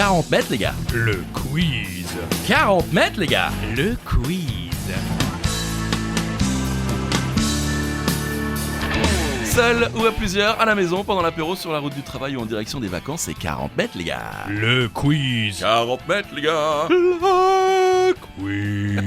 40 mètres, les gars. Le quiz. 40 mètres, les gars. Le quiz. Seul ou à plusieurs, à la maison, pendant l'apéro, sur la route du travail ou en direction des vacances, c'est 40 mètres, les gars. Le quiz. 40 mètres, les gars. Le quiz.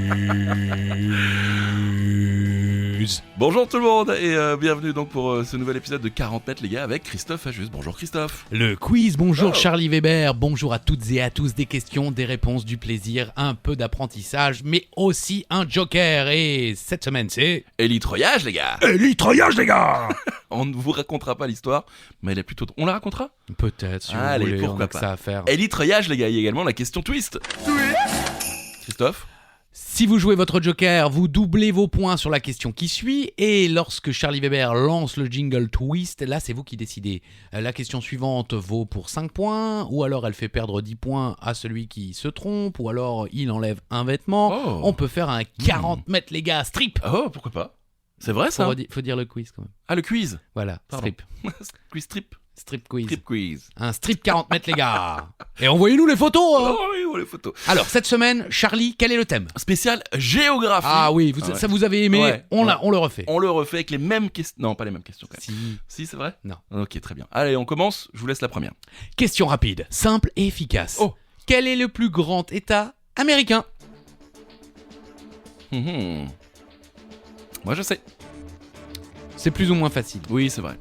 Bonjour tout le monde et bienvenue donc pour ce nouvel épisode de 40 mètres, les gars, avec Christophe Ajus. Bonjour Christophe. Le quiz, bonjour Oh. Charlie Weber, bonjour à toutes et à tous, des questions, des réponses, du plaisir, un peu d'apprentissage, mais aussi un joker. Et cette semaine c'est... Élitroyage, les gars. Élitroyage les gars. On ne vous racontera pas l'histoire, mais elle est plutôt... On la racontera. Peut-être, si Allez, vous voulez, pourquoi on a que pas. ça à faire. Élitroyage, les gars, il y a également la question twist. Christophe. Si vous jouez votre joker, vous doublez vos points sur la question qui suit, et lorsque Charlie Weber lance le jingle twist, là c'est vous qui décidez. La question suivante vaut pour 5 points, ou alors elle fait perdre 10 points à celui qui se trompe, ou alors il enlève un vêtement. Oh. On peut faire un 40 mètres les gars, strip. Oh, pourquoi pas. C'est vrai ça. Faut dire le quiz quand même. Ah, le quiz. Voilà, Pardon. strip. Quiz strip. Strip quiz. Strip quiz. Un strip 40 mètres les gars. Et envoyez-nous les photos hein. Oh oui, oh, les photos. Alors cette semaine, Charlie, quel est le thème? Spécial géographie. Ah oui, Ah ouais. ça vous avez aimé, Ouais. on le refait. On le refait avec les mêmes questions. Non, pas les mêmes questions quand même. Si. Si, c'est vrai. Non. Ok, très bien. Allez, on commence. Je vous laisse la première. Question rapide, simple et efficace. Oh. Quel est le plus grand État américain? Mhm. Moi, je sais. C'est plus ou moins facile. Oui, c'est vrai.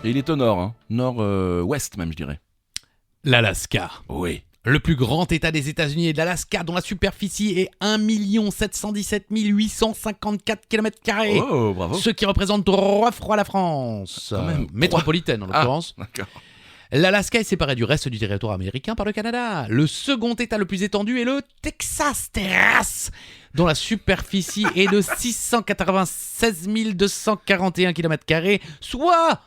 Et il est au nord, hein. Nord-ouest même, je dirais. L'Alaska. Oui. Le plus grand État des États-Unis est l'Alaska, dont la superficie est 1 717 854 km². Oh, bravo. Ce qui représente 3 fois la France. Quand même. Métropolitaine en Ah. l'occurrence. D'accord. L'Alaska est séparé du reste du territoire américain par le Canada. Le second État le plus étendu est le Texas, dont la superficie est de 696 241 km², soit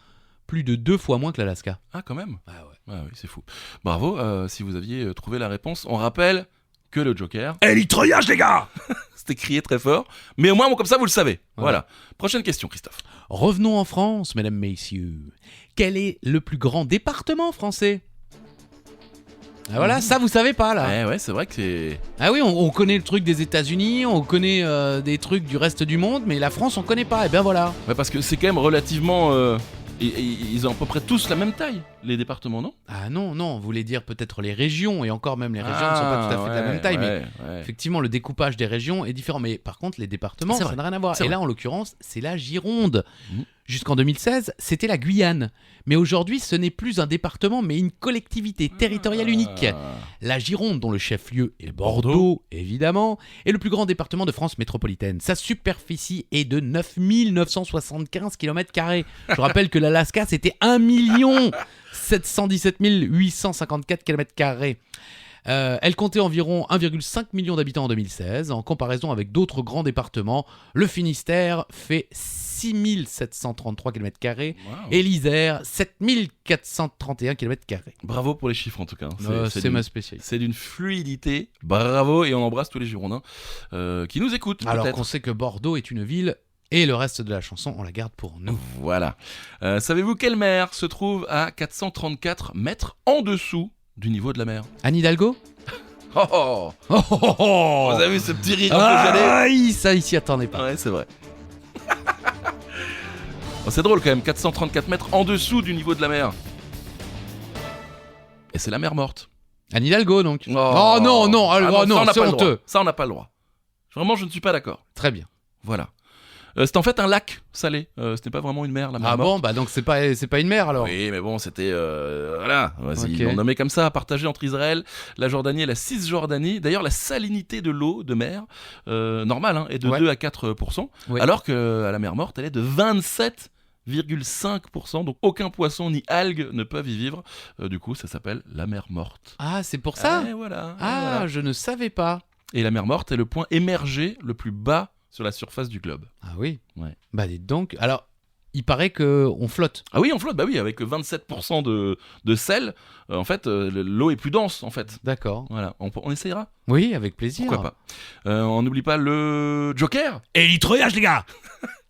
plus de 2 fois moins que l'Alaska. Ah, quand même. Ah ouais. Ah oui, c'est fou. Bravo, si vous aviez trouvé la réponse. On rappelle que le Joker, Élitroyage les gars. c'était crié très fort, mais au moins, bon, comme ça, vous le savez. Voilà. Prochaine question, Christophe. Revenons en France, mesdames, messieurs. Quel est le plus grand département français? Ah voilà, ça vous savez pas là. Ouais, c'est vrai que c'est... Ah oui, on connaît le truc des États-Unis, on connaît des trucs du reste du monde, mais la France on connaît pas. Et bien voilà. Ouais, parce que c'est quand même relativement... ils ont à peu près tous la même taille, les départements, non? Ah non, vous voulez dire peut-être les régions, et encore même les régions ne sont pas tout à fait de la même taille, mais effectivement le découpage des régions est différent. Mais par contre les départements, C'est ça vrai, n'a rien à voir. c'est Et vrai. là en l'occurrence, c'est la Gironde. Mhm. Jusqu'en 2016, c'était la Guyane. Mais aujourd'hui, ce n'est plus un département, mais une collectivité territoriale unique. La Gironde, dont le chef-lieu est Bordeaux, évidemment, est le plus grand département de France métropolitaine. Sa superficie est de 9 975 km². Je rappelle que l'Alaska, c'était 1 717 854 km². Elle comptait environ 1,5 million d'habitants en 2016. En comparaison avec d'autres grands départements, le Finistère fait 6 733 km² Wow. et l'Isère 7 431 km². Bravo pour les chiffres, en tout cas. C'est d'une- ma spécialité. C'est d'une fluidité. Bravo, et on embrasse tous les Girondins qui nous écoutent, Alors peut-être. qu'on sait que Bordeaux est une ville et le reste de la chanson, on la garde pour nous. Voilà. Savez-vous quelle mer se trouve à 434 mètres en dessous du niveau de la mer? Anne Hidalgo? Oh, oh. Oh, oh, oh. Vous avez vu ce petit rire un peu gêné? Aïe, ça, il s'y attendait pas. Ouais, c'est vrai. Bon, c'est drôle quand même, 434 mètres en dessous du niveau de la mer. Et c'est la mer morte. Anne Hidalgo, donc. Oh, non, non, Ah non, ça, on n'a c'est pas le droit. honteux. Ça, on n'a pas le droit. Vraiment, je ne suis pas d'accord. Très bien. Voilà. C'était en fait un lac salé. Ce n'est pas vraiment une mer, la mer Ah morte. bon, bah donc c'est pas une mer alors. Oui, mais bon, c'était... voilà. Vas-y, Ok. ils l'ont nommé comme ça, partagé entre Israël, la Jordanie et la Cisjordanie. D'ailleurs, la salinité de l'eau de mer, normale, hein, est de Ouais. 2 à 4%, Ouais. alors que à la mer morte, elle est de 27,5%. Donc aucun poisson ni algue ne peuvent y vivre. Du coup, ça s'appelle la mer morte. Ah, c'est pour ça. Et voilà. Ah, voilà. je ne savais pas. Et la mer morte est le point émergé le plus bas sur la surface du globe. Ah oui. Ouais. Bah dites donc. Alors, il paraît que on flotte. Ah oui, on flotte, bah oui, avec 27% de sel, en fait, l'eau est plus dense, en fait. D'accord. Voilà, on essayera. Oui, avec plaisir. Pourquoi pas. On n'oublie pas le Joker. Élitroyage, les gars.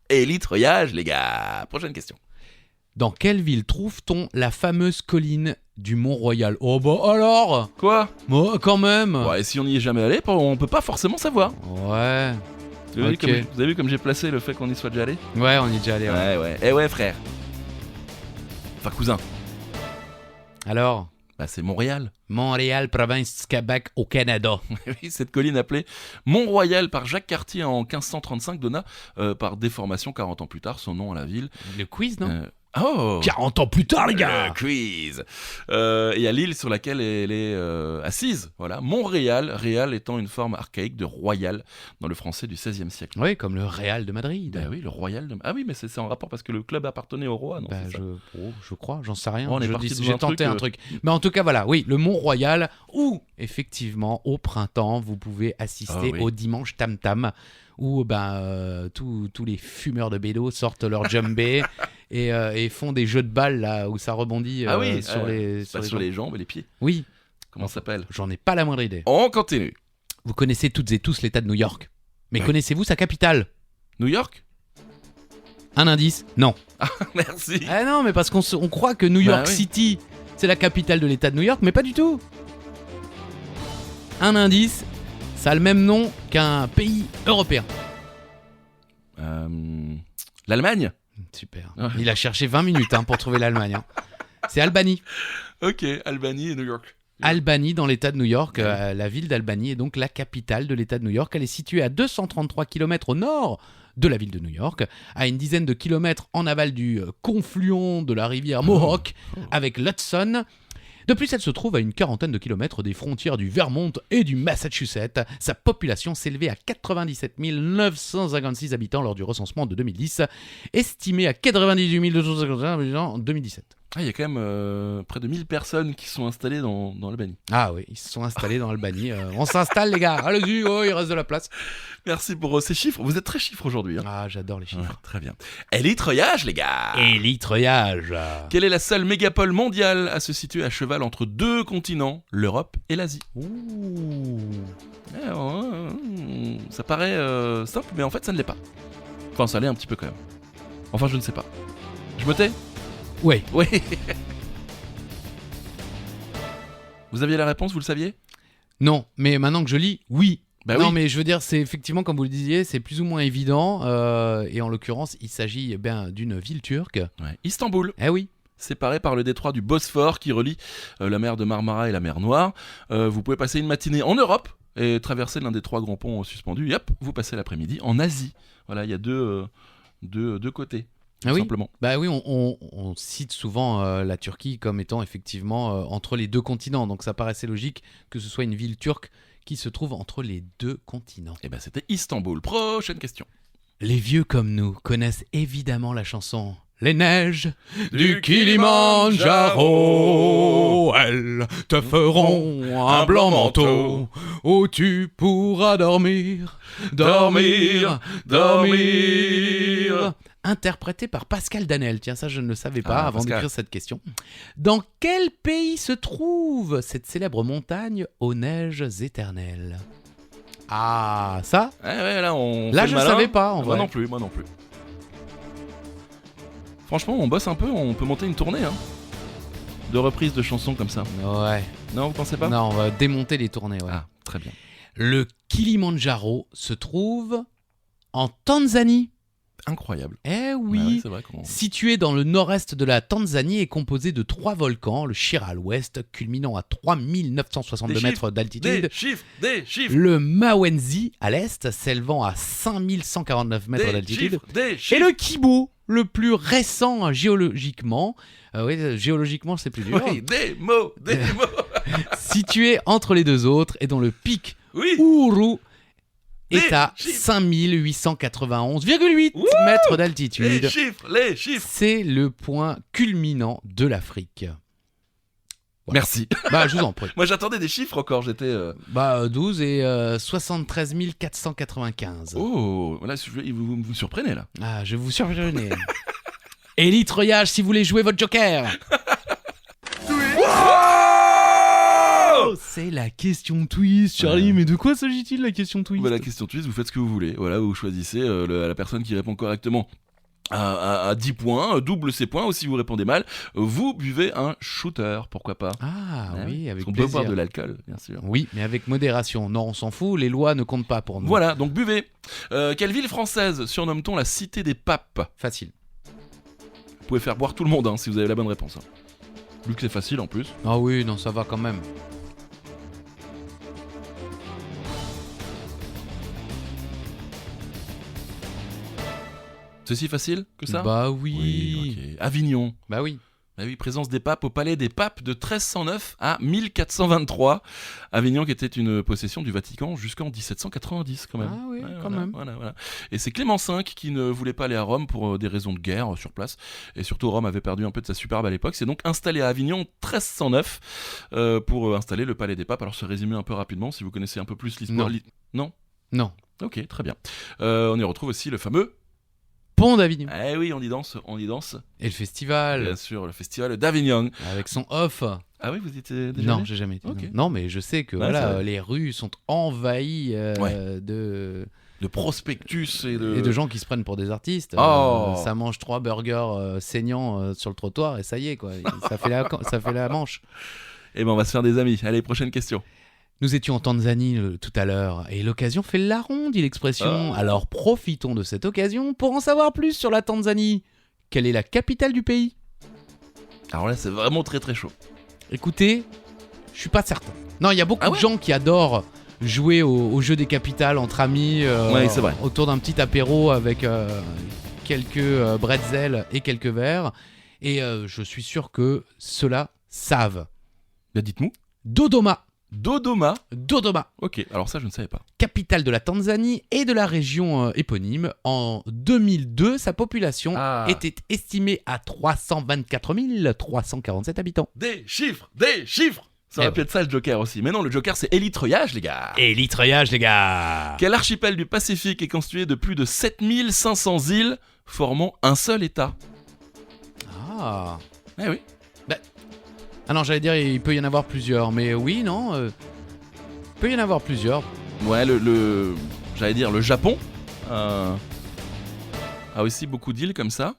Élitroyage, les gars. Prochaine question. Dans quelle ville trouve-t-on la fameuse colline du Mont-Royal? Oh bah alors. Quoi? Bon, quand même. Ouais, et si on n'y est jamais allé, on peut pas forcément savoir. Ouais. Vous avez, Ok. vous avez vu comme j'ai placé le fait qu'on y soit déjà allé? Ouais, on y est déjà allé. Ouais. Ouais. Eh ouais, frère. Enfin, cousin. Alors, Bah, c'est Montréal. Montréal, province du Québec, au Canada. Oui, cette colline appelée Mont-Royal par Jacques Cartier en 1535 donna, par déformation 40 ans plus tard, son nom à la ville. Le quiz, non? Oh 40 ans plus tard, les gars. Le quiz. Et à l'île sur laquelle elle est assise, voilà, Montréal, Réal étant une forme archaïque de royal dans le français du XVIe siècle. Oui, comme le Real de Madrid. Bah oui, le royal de... Ah oui, mais c'est en rapport parce que le club appartenait au roi, non? Bah, c'est ça. je crois, j'en sais rien. Oh, on est parti dans J'ai un tenté truc, un truc. Mais en tout cas, voilà, oui, le Mont-Royal, où, effectivement, au printemps, vous pouvez assister Ah oui. au dimanche tam-tam, où tous les fumeurs de bédo sortent leur djembé et font des jeux de balles, là, où ça rebondit Ah oui, sur les pas sur jambes. les jambes et les pieds. Oui, Comment ça s'appelle? j'en ai pas la moindre idée. On continue. Vous connaissez toutes et tous l'État de New York. Mais Oui. connaissez-vous sa capitale? New York? Un indice? Non. Merci. Ah non, mais parce on croit que New York Bah oui. City, c'est la capitale de l'État de New York, mais pas du tout. Un indice, ça a le même nom qu'un pays européen. L'Allemagne? Super. Ouais. Il a cherché 20 minutes pour trouver l'Allemagne. Hein. C'est Albany. Ok, Albanie et New York. Albany dans l'État de New York. Ouais. La ville d'Albany est donc la capitale de l'État de New York. Elle est située à 233 km au nord de la ville de New York, à une dizaine de kilomètres en aval du confluent de la rivière Mohawk avec l'Hudson. De plus, elle se trouve à une quarantaine de kilomètres des frontières du Vermont et du Massachusetts. Sa population s'élevait à 97 956 habitants lors du recensement de 2010, estimée à 98 251 habitants en 2017. Ah, il y a quand même près de 1000 personnes qui sont installées dans Albanie. Ah oui, ils se sont installés dans Albany. On s'installe les gars, allez-y, oh, il reste de la place. Merci pour ces chiffres. Vous êtes très chiffres aujourd'hui. Hein. Ah, j'adore les chiffres. Ouais, très bien. Élitreuillage, les gars. Élitreuillage. Quelle est la seule mégapole mondiale à se situer à cheval entre deux continents, l'Europe et l'Asie? Ouh. Ça paraît simple, mais en fait, ça ne l'est pas. Enfin, ça l'est un petit peu quand même. Enfin, je ne sais pas. Je me tais? Ouais. Oui. Vous aviez la réponse, vous le saviez? Non, mais maintenant que je lis, oui. Bah non, oui. mais je veux dire, c'est effectivement, comme vous le disiez, c'est plus ou moins évident. Et en l'occurrence, il s'agit bien d'une ville turque. Ouais. Istanbul, Eh oui. séparé par le détroit du Bosphore qui relie la mer de Marmara et la mer Noire. Vous pouvez passer une matinée en Europe et traverser l'un des trois grands ponts suspendus. Et hop, vous passez l'après-midi en Asie. Voilà, il y a deux côtés. Ah Tout oui. simplement. Bah oui, on cite souvent la Turquie comme étant effectivement entre les deux continents. Donc ça paraissait logique que ce soit une ville turque qui se trouve entre les deux continents. Et ben c'était Istanbul. Prochaine question. Les vieux comme nous connaissent évidemment la chanson Les neiges Du du Kilimandjaro, elles te feront un blanc manteau où tu pourras dormir, dormir, dormir. Interprété par Pascal Danel. Tiens, ça je ne le savais pas Ah, avant Pascal. d'écrire cette question. Dans quel pays se trouve cette célèbre montagne aux neiges éternelles? Ah, ça Ouais, là, on Là, fait je le ne malin. savais pas, en Moi vrai. non plus, moi non plus. Franchement, on bosse un peu, on peut monter une tournée, hein. De reprises de chansons comme ça. Ouais. Non, vous pensez pas? Non, on va démonter les tournées, ouais. Ah, très bien. Le Kilimandjaro se trouve en Tanzanie. Incroyable. Eh Ah oui. c'est vrai qu'on... Situé dans le nord-est de la Tanzanie et composé de 3 volcans, le Shira à l'ouest, culminant à 3962 Des mètres Des d'altitude, chiffres, des chiffres, le Mawenzi à l'est, s'élevant à 5149 mètres des d'altitude, chiffres, des et chiffres. le Kibo, le plus récent géologiquement, oui, géologiquement c'est plus dur, Oui, des mots, situé entre les deux autres et dont le pic Oui. Ouru est Les à chiffres. 5891,8 mètres Les d'altitude. chiffres, les chiffres. C'est le point culminant de l'Afrique. Voilà. Merci. Bah, je vous en prie. Moi, j'attendais des chiffres encore. J'étais. 12 et 73 495. Oh, là, vous me surprenez là. Ah, je vous surprenais. Élitreuillage si vous voulez jouer votre joker. Oh, c'est la question twist, Charlie. Ouais. Mais de quoi s'agit-il la question twist? Bah, la question twist, vous faites ce que vous voulez. Voilà, vous choisissez la personne qui répond correctement à 10 points, double ces points, ou si vous répondez mal, vous buvez un shooter, pourquoi pas. Ah oui, avec Parce qu'on peut plaisir. boire de l'alcool, bien sûr. Oui, mais avec modération. Non, on s'en fout, les lois ne comptent pas pour nous. Voilà, donc buvez. Quelle ville française surnomme-t-on la cité des papes? Facile. Vous pouvez faire boire tout le monde hein, si vous avez la bonne réponse. Hein. Vu que c'est facile en plus. Ah oui, non, ça va quand même. C'est si facile que ça? Bah oui. Ok. Avignon. Bah oui. Bah oui, présence des papes au palais des papes de 1309 à 1423. Avignon qui était une possession du Vatican jusqu'en 1790 quand même. Ah oui, quand voilà, même. Voilà. Et c'est Clément V qui ne voulait pas aller à Rome pour des raisons de guerre sur place. Et surtout Rome avait perdu un peu de sa superbe à l'époque. C'est donc installé à Avignon 1309 pour installer le palais des papes. Alors se résumer un peu rapidement si vous connaissez un peu plus l'histoire. Non. Non. Non. Ok, très bien. On y retrouve aussi le fameux... Pont d'Avignon. Eh oui, on y danse. Et le festival. Bien sûr, le festival d'Avignon. Avec son off. Ah oui, vous y étiez déjà Non, allé j'ai jamais été. Ok. Non, mais je sais que Ouais, ça voilà, va. les rues sont envahies Ouais. de prospectus et et de gens qui se prennent pour des artistes. Oh. Ça mange 3 burgers saignants sur le trottoir et ça y est quoi. Ça fait la manche. Eh ben, on va se faire des amis. Allez, prochaine question. Nous étions en Tanzanie tout à l'heure et l'occasion fait la ronde, dit l'expression. Oh. Alors profitons de cette occasion pour en savoir plus sur la Tanzanie. Quelle est la capitale du pays? Alors là, c'est vraiment très très chaud. Écoutez, je suis pas certain. Non, il y a beaucoup Ah de ouais gens qui adorent jouer au jeu des capitales entre amis Ouais, c'est vrai. autour d'un petit apéro avec quelques bretzels et quelques verres. Et je suis sûr que ceux-là savent. Bah, dites-nous. Dodoma. Dodoma. Dodoma, Ok, alors ça, je ne savais pas. capitale de la Tanzanie et de la région éponyme. En 2002, sa population Ah. était estimée à 324 347 habitants. Des chiffres. Ça aurait Eh pu être ça le Joker aussi. Mais non, le Joker, c'est élitreuillage, les gars. Et l'itreuillage, les gars. Quel archipel du Pacifique est constitué de plus de 7500 îles formant un seul État? Ah. Eh oui. Ah non, j'allais dire, il peut y en avoir plusieurs, mais oui, non, il peut y en avoir plusieurs. Ouais, j'allais dire le Japon a aussi beaucoup d'îles comme ça.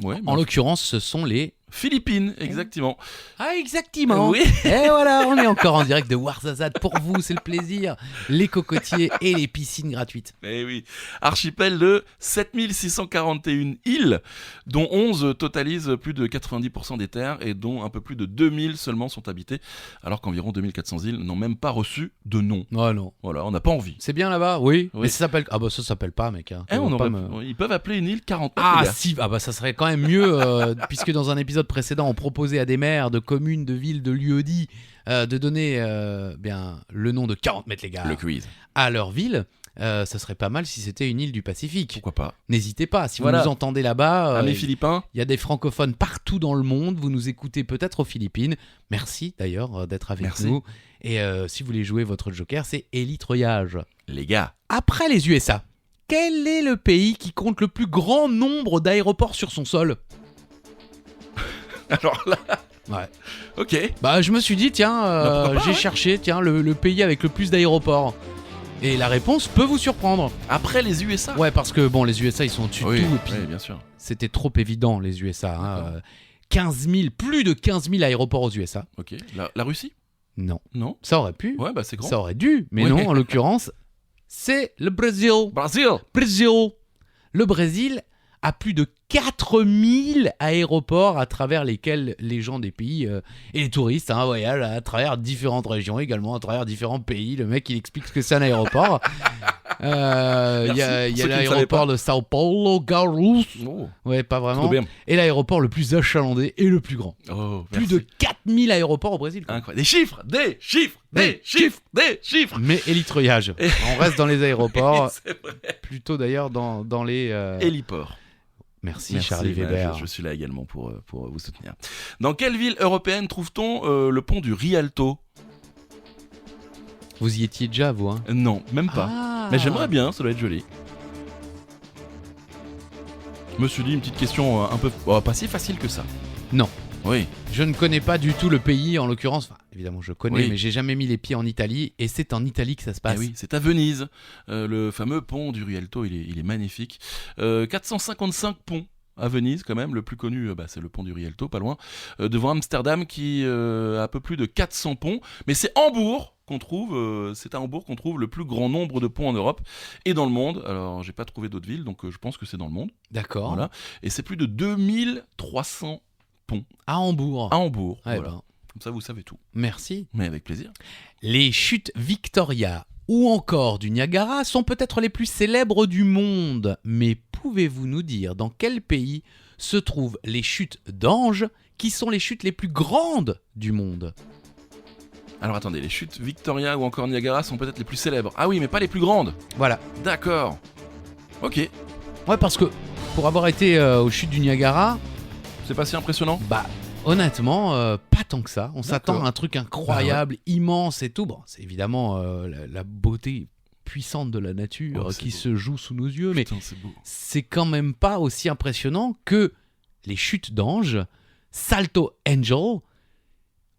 Ouais. En l'occurrence, ce sont les... Philippines, exactement. Ah, exactement. Oui. Et voilà, on est encore en direct de Ouarzazate pour vous, c'est le plaisir. Les cocotiers et les piscines gratuites. Eh oui. Archipel de 7641 îles, dont 11 totalisent plus de 90% des terres et dont un peu plus de 2000 seulement sont habitées, alors qu'environ 2400 îles n'ont même pas reçu de nom. Oh non. Voilà, on n'a pas envie. C'est bien là-bas, oui. Oui. Mais ça s'appelle... Ah bah ça s'appelle pas, mec. Hein. Eh, Ils vont pas Ils peuvent appeler une île 49, Ah les gars. si, ah bah ça serait quand même mieux, puisque dans un épisode précédent, on proposait à des maires de communes, de villes, de lieux-dits de donner bien le nom de 40 mètres les gars Le quiz. à leur ville. Ça serait pas mal si c'était une île du Pacifique. Pourquoi pas. N'hésitez pas, si Voilà. vous nous entendez là-bas, Amis philippins. il y a des francophones partout dans le monde, vous nous écoutez peut-être aux Philippines. Merci d'ailleurs d'être avec Merci. nous. Et si vous voulez jouer votre joker, c'est élitreuillage. Les gars. Après les USA, quel est le pays qui compte le plus grand nombre d'aéroports sur son sol? Alors là. Ouais. Ok. Bah je me suis dit tiens, Bah, pourquoi pas, j'ai ouais. cherché tiens le pays avec le plus d'aéroports. Et la réponse peut vous surprendre. Après les USA. Ouais, parce que bon, les USA ils sont au-dessus de Oui, tout et puis oui, bien sûr. c'était trop évident les USA. Hein. D'accord. 15 000, plus de 15 000 aéroports aux USA. Ok. La Russie? Non, Non. ça aurait pu, Ouais, bah c'est grand. ça aurait dû, mais Oui. non, en l'occurrence, c'est le Brésil. Brésil. Brésil. Le Brésil a plus de 4000 aéroports à travers lesquels les gens des pays et les touristes voyagent à travers différentes régions, également à travers différents pays. Le mec, il explique ce que c'est un aéroport. Il y a Pour ceux qui ne l'aéroport de Sao Paulo, Guarulhos. Oh. Ouais, pas vraiment. Trop bien. Et l'aéroport le plus achalandé et le plus grand. Oh, Plus merci. de 4000 aéroports au Brésil. quoi. Incroyable. Des chiffres. Des Chiffres. Mais élitreuillage. On reste dans les aéroports, C'est vrai. plutôt d'ailleurs dans les... Héliport. Merci Charlie voilà, Weber. je suis là également pour vous soutenir. Dans quelle ville européenne trouve-t-on le pont du Rialto? Vous y étiez déjà, vous, hein? Non, même pas. Ah. Mais j'aimerais bien, ça doit être joli. Je me suis dit une petite question un peu... pas si facile que ça. Non. Oui. Je ne connais pas du tout le pays, en l'occurrence. Enfin, évidemment, je connais, Oui. mais j'ai jamais mis les pieds en Italie. Et c'est en Italie que ça se passe. Eh oui, c'est à Venise. Le fameux pont du Rialto, il est magnifique. 455 ponts à Venise quand même. Le plus connu, c'est le pont du Rialto, pas loin. Devant Amsterdam qui a un peu plus de 400 ponts. Mais c'est Hambourg qu'on trouve, c'est à Hambourg qu'on trouve le plus grand nombre de ponts en Europe et dans le monde. Alors, j'ai pas trouvé d'autres villes, donc je pense que c'est dans le monde. D'accord. Voilà. Et c'est plus de 2300 ponts À Hambourg. à Hambourg. Ouais, Voilà. ben, Comme ça, vous savez tout. merci. Mais avec plaisir. Les chutes Victoria ou encore du Niagara sont peut-être les plus célèbres du monde. Mais pouvez-vous nous dire dans quel pays se trouvent les chutes d'Ange, qui sont les chutes les plus grandes du monde? Alors attendez, les chutes Victoria ou encore Niagara sont peut-être les plus célèbres. Ah oui, mais pas les plus grandes. Voilà. D'accord. Ok. Ouais, parce que pour avoir été aux chutes du Niagara, C'est pas si impressionnant. honnêtement, pas tant que ça. On s'attend à un truc incroyable, immense et tout. Bon, c'est évidemment la beauté puissante de la nature Oh, c'est qui beau. se joue sous nos yeux, mais Putain, c'est beau. c'est quand même pas aussi impressionnant que les chutes d'Ange, Salto Angel,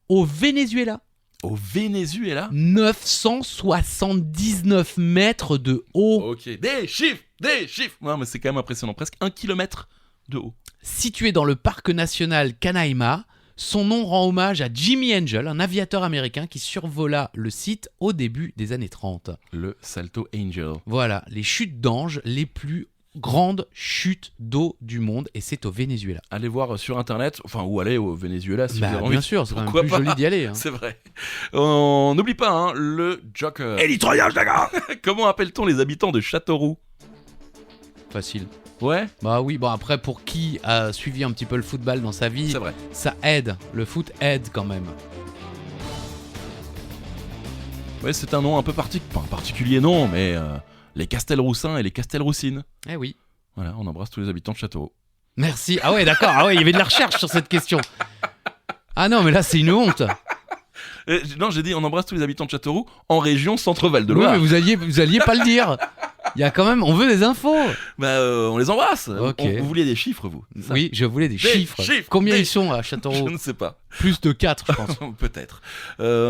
au Venezuela. Au Venezuela. 979 mètres de haut, Ok. Des chiffres. Non, mais c'est quand même impressionnant. Presque 1 kilomètre de haut. situé dans le parc national Canaima. Son nom rend hommage à Jimmy Angel, un aviateur américain qui survola le site au début des années 30. Le Salto Angel. Voilà, les chutes d'Ange, les plus grandes chutes d'eau du monde, et c'est au Venezuela. Allez voir sur internet, enfin, ou allez au Venezuela si vous avez envie. Bien sûr, c'est quand même Pourquoi plus pas joli d'y aller. Hein. C'est vrai. On n'oublie pas, hein, le Joker. Élitroyage, les gars. Comment appelle-t-on les habitants de Châteauroux? Facile. Ouais, Bah oui, bon après pour qui a suivi un petit peu le football dans sa vie, c'est vrai. ça aide, le foot aide quand même. Ouais, c'est un nom un peu particulier, non, mais les Castelroussins et les Castelroussines. Eh oui. Voilà, on embrasse tous les habitants de Châteauroux. Merci. Ah ouais, d'accord. Ah ouais, il y avait de la recherche sur cette question. Ah non, mais là c'est une honte. Non, j'ai dit on embrasse tous les habitants de Châteauroux en région Centre-Val de Oui, Loire. mais vous alliez pas le dire. Il y a quand même, on veut des infos. On les embrasse. Ok. Vous vouliez des chiffres, vous? C'est ça? Oui, je voulais des chiffres. chiffres, Combien des- ils sont à Je Châteauroux? ne sais pas. Plus de 4, je pense. Peut-être.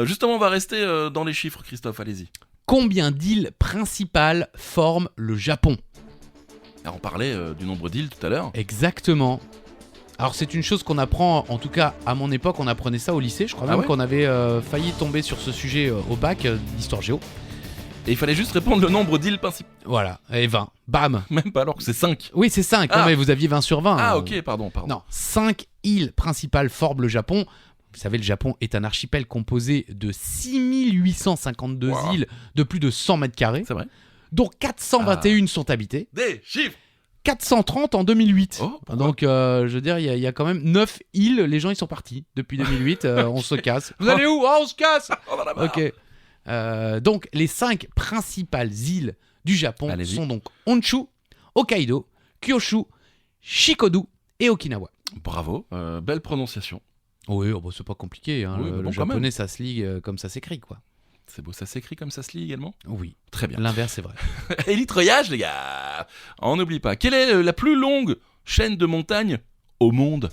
Justement, on va rester dans les chiffres, Christophe, allez-y. Combien d'îles principales forment le Japon? Alors, on parlait du nombre d'îles tout à l'heure. Exactement. Alors c'est une chose qu'on apprend, en tout cas à mon époque, on apprenait ça au lycée. Je crois Ah même ouais qu'on avait failli tomber sur ce sujet au bac d'histoire géo. Et il fallait juste répondre le nombre d'îles principales. Voilà, et 20. Bam. Même pas alors que c'est 5. Oui, c'est 5. Ah. Non, mais vous aviez 20 sur 20. Ah, hein. ok, pardon. Non, 5 îles principales forment le Japon. Vous savez, le Japon est un archipel composé de 6852 Wow. îles de plus de 100 mètres carrés, C'est vrai. dont 421 sont habitées, Des chiffres. 430 en 2008. Oh, pourquoi Donc, je veux dire, il y a quand même 9 îles, les gens ils sont partis. Depuis 2008, on se casse. Vous allez où? Ah, on se casse. Oh, là, là-bas. Ok. Donc, les 5 principales îles du Japon Allez-y. sont donc Honshu, Hokkaido, Kyushu, Shikoku et Okinawa. Bravo, belle prononciation. Oui, oh, bah, c'est pas compliqué. Hein. Oui, le bon, quand même. japonais, ça se lit comme ça s'écrit, quoi. C'est beau, ça s'écrit comme ça se lit également. Oui, Très bien. l'inverse, c'est vrai. Élitroyage, les gars. On n'oublie pas. Quelle est la plus longue chaîne de montagne au monde?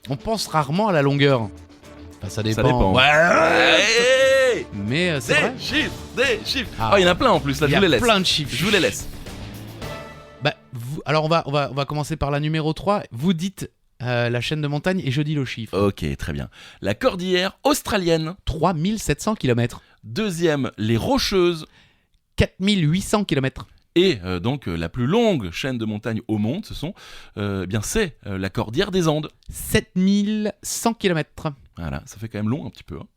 On pense rarement à la longueur. Enfin, ça dépend. Ça dépend. Ouais. Hey, Mais c'est des vrai. chiffres, des chiffres. Ah. Ah, il y en a plein en plus. Là, Il je y vous a les laisse. plein de chiffres. Je vous les laisse. Bah, alors, on va commencer par la numéro 3. Vous dites la chaîne de montagne et je dis le chiffre. Ok, très bien. La cordillère australienne. 3700 km. Deuxième, les Rocheuses. 4800 km. Et donc la plus longue chaîne de montagne au monde, ce sont, c'est la cordillère des Andes. 7100 km. Voilà, ça fait quand même long un petit peu. Hein.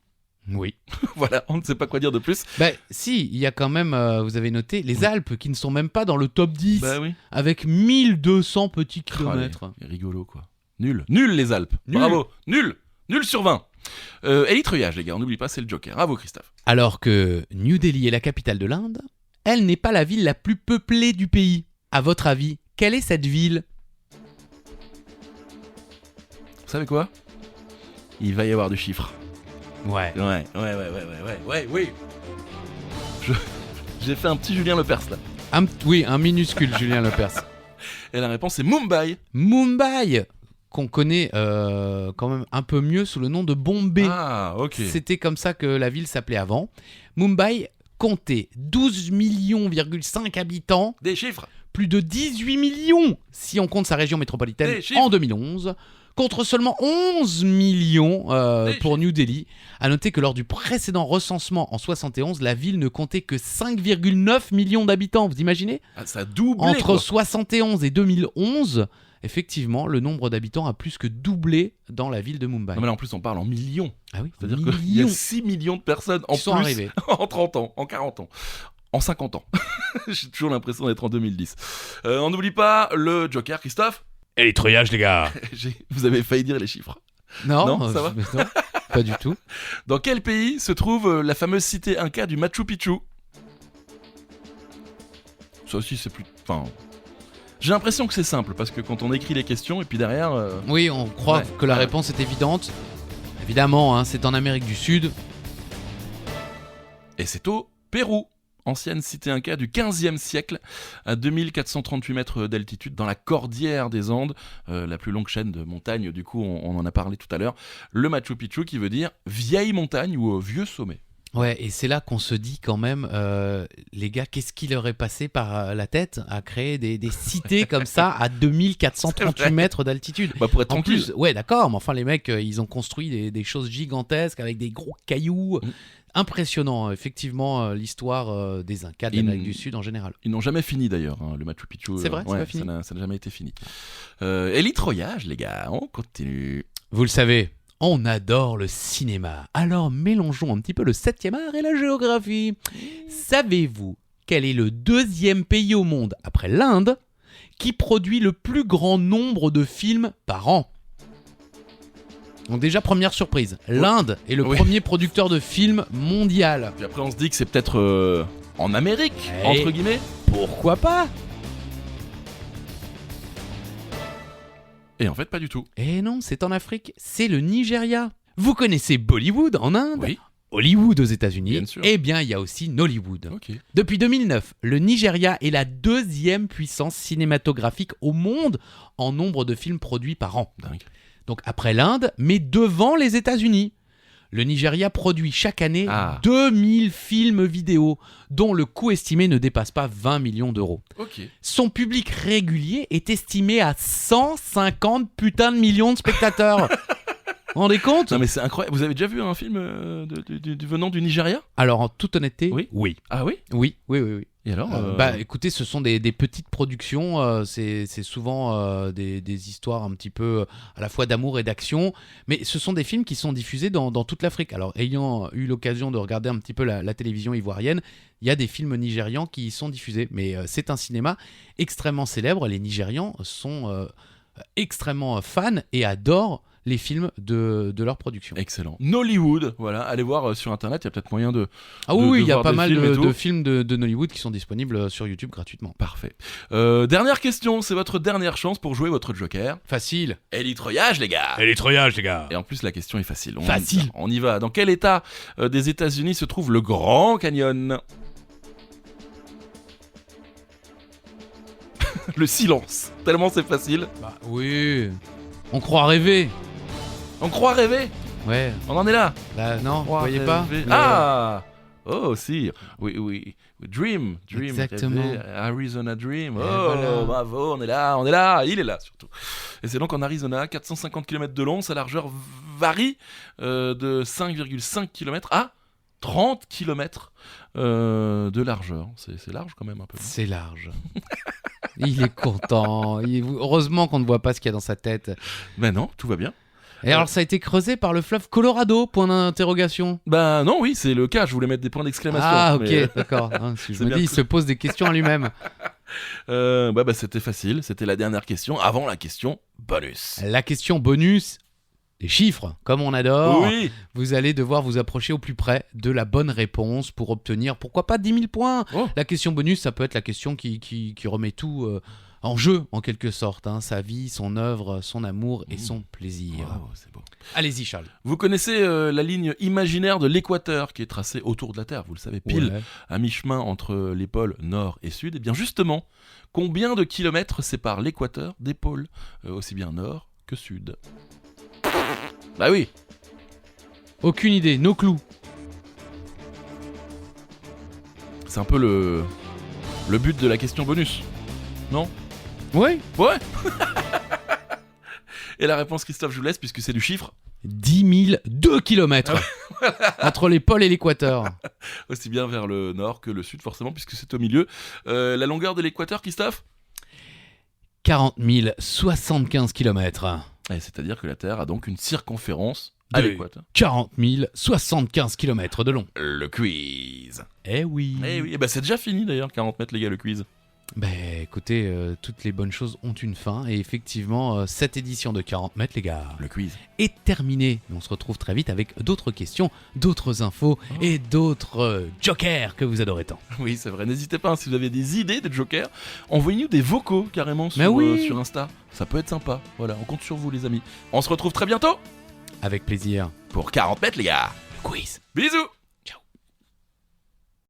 Oui. Voilà, on ne sait pas quoi dire de plus. Bah, si, il y a quand même, vous avez noté, les Alpes qui ne sont même pas dans le top 10, Bah oui. avec 1200 petits Oh, kilomètres. les rigolo quoi. Nul. Nul les Alpes. Nul. Bravo. Nul. Nul sur 20. Élitroyage les gars, on n'oublie pas, c'est le Joker. Bravo Christophe. Alors que New Delhi est la capitale de l'Inde, elle n'est pas la ville la plus peuplée du pays. À votre avis, quelle est cette ville? Vous savez quoi? Il va y avoir du chiffre. Ouais. Oui. J'ai fait un petit Julien Lepers là. Oui, un minuscule Julien Lepers. Et la réponse est Mumbai. Mumbai, qu'on connaît quand même un peu mieux sous le nom de Bombay. Ah, ok. C'était comme ça que la ville s'appelait avant. Mumbai comptait 12,5 millions habitants, Des chiffres. plus de 18 millions si on compte sa région métropolitaine Des chiffres. en 2011, contre seulement 11 millions pour New Delhi. A noter que lors du précédent recensement en 71, la ville ne comptait que 5,9 millions d'habitants. Vous imaginez ? Ah, ça a doublé. Entre quoi. 71 et 2011, effectivement, le nombre d'habitants a plus que doublé dans la ville de Mumbai. Non, mais là, en plus, on parle en millions. Ah oui, C'est-à-dire qu'il y a 6 millions de personnes en qui sont plus arrivés. en 30 ans, en 40 ans. En 50 ans. J'ai toujours l'impression d'être en 2010. On n'oublie pas le Joker, Christophe. Et les treuillages, les gars. Vous avez failli dire les chiffres. Non, Non, ça va non, pas du tout. Dans quel pays se trouve la fameuse cité Inca du Machu Picchu? Ça aussi, c'est plus... Enfin... J'ai l'impression que c'est simple, parce que quand on écrit les questions, et puis derrière... Oui, on croit Ouais, que la ouais. réponse est évidente. Évidemment, hein, c'est en Amérique du Sud. Et c'est au Pérou. Ancienne cité Inca du 15e siècle, à 2438 mètres d'altitude, dans la cordillère des Andes, la plus longue chaîne de montagnes, du coup on en a parlé tout à l'heure, le Machu Picchu qui veut dire vieille montagne ou vieux sommet. Ouais, et c'est là qu'on se dit quand même, les gars, qu'est-ce qui leur est passé par la tête à créer des cités comme ça à C'est 2438 vrai. mètres d'altitude. Bah pour être En tranquille. plus, ouais, d'accord, mais enfin, les mecs, ils ont construit des choses gigantesques avec des gros cailloux. Mm. Impressionnant, effectivement, l'histoire des Incas d'Amérique du Sud en général. Ils n'ont jamais fini d'ailleurs, hein, le Machu Picchu. C'est vrai, c'est pas fini. Ça n'a jamais été fini. Élitroyage les gars, on continue. Vous le savez, on adore le cinéma. Alors mélangeons un petit peu le 7e art et la géographie. Savez-vous quel est le deuxième pays au monde, après l'Inde, qui produit le plus grand nombre de films par an ? Donc déjà, première surprise, l'Inde est le Oui. premier producteur de films mondial. Puis après on se dit que c'est peut-être en Amérique, Hey. entre guillemets. Pourquoi pas ? Et en fait pas du tout. Eh non, c'est en Afrique, c'est le Nigeria. Vous connaissez Bollywood en Inde ? Oui. Hollywood aux États-Unis. Bien sûr. Eh bien, il y a aussi Nollywood. Ok. Depuis 2009, le Nigeria est la deuxième puissance cinématographique au monde en nombre de films produits par an. Dingue. Donc après l'Inde, mais devant les États-Unis. Le Nigeria produit chaque année 2000 films vidéo, dont le coût estimé ne dépasse pas 20 millions d'euros. Ok. Son public régulier est estimé à 150 putains de millions de spectateurs. Vous vous rendez compte ? Non mais c'est incroyable. Vous avez déjà vu un film venant du Nigeria? Alors en toute honnêteté, Oui. oui. Ah oui? Oui. Et alors Bah écoutez, ce sont des petites productions, c'est souvent des histoires un petit peu à la fois d'amour et d'action, mais ce sont des films qui sont diffusés dans toute l'Afrique. Alors ayant eu l'occasion de regarder un petit peu la télévision ivoirienne, il y a des films nigérians qui y sont diffusés, mais c'est un cinéma extrêmement célèbre. Les Nigérians sont extrêmement fans et adorent les films de leur production. Excellent. Nollywood, voilà, allez voir sur internet, il y a peut-être moyen de... Ah de- oui, de il y a voir pas des mal films et tout. de films de Nollywood qui sont disponibles sur YouTube gratuitement. Parfait. Dernière question, c'est votre dernière chance pour jouer votre Joker. Facile. Élitroyage les gars. Et les treuillages, les gars. Et en plus la question est facile. Facile. On y va. Dans quel état des États-Unis se trouve le Grand Canyon? Le silence. Tellement c'est facile. Bah oui. On croit rêver. On croit rêver. Ouais. On en est là. Bah non, vous Croire voyez pas rêver. le- Ah. Oh si. Oui. Dream. Exactement. rêver. Arizona Dream. Et Oh voilà. bravo. On est là. Il est là surtout. Et c'est donc en Arizona, 450 km de long. Sa largeur varie de 5,5 km à 30 km de largeur. C'est large quand même un peu. non? C'est large. Il est content. Heureusement qu'on ne voit pas ce qu'il y a dans sa tête. Mais non, tout va bien. Et alors, ça a été creusé par le fleuve Colorado, point d'interrogation. Bah non, oui, c'est le cas. Je voulais mettre des points d'exclamation. Ah, ok, mais, d'accord. Hein, si je c'est me bien dis, il que- se pose des questions à lui-même. bah, c'était facile. C'était la dernière question avant la question bonus. La question bonus, les chiffres, comme on adore. Oui. Vous allez devoir vous approcher au plus près de la bonne réponse pour obtenir, pourquoi pas, 10 000 points. Oh. La question bonus, ça peut être la question qui remet tout en jeu, en quelque sorte, hein, sa vie, son œuvre, son amour et son plaisir. Wow, c'est beau. Allez-y, Charles. Vous connaissez la ligne imaginaire de l'équateur qui est tracée autour de la Terre, vous le savez, pile Ouais. à mi-chemin entre les pôles nord et sud. Et bien justement, combien de kilomètres séparent l'équateur des pôles, aussi bien nord que sud? Bah oui. Aucune idée, nos clous. C'est un peu le but de la question bonus. Non? Ouais. Ouais. Et la réponse, Christophe, je vous laisse puisque c'est du chiffre. 10 002 km entre les pôles et l'équateur. Aussi bien vers le nord que le sud, forcément, puisque c'est au milieu. La longueur de l'équateur, Christophe? 40 075 km. C'est-à-dire que la Terre a donc une circonférence à De l'équateur. 40 075 km de long. Le quiz. Eh oui. Eh oui, et bah c'est déjà fini d'ailleurs, 40 mètres les gars, le quiz. Ben écoutez, toutes les bonnes choses ont une fin et effectivement, cette édition de 40 mètres les gars Le quiz. est terminée. On se retrouve très vite avec d'autres questions, d'autres infos et d'autres jokers que vous adorez tant. Oui, c'est vrai. N'hésitez pas, hein, si vous avez des idées de jokers, envoyez-nous des vocaux carrément Mais sur, oui. sur Insta. Ça peut être sympa. Voilà, on compte sur vous les amis. On se retrouve très bientôt Avec plaisir. pour 40 mètres les gars. Quiz. Bisous.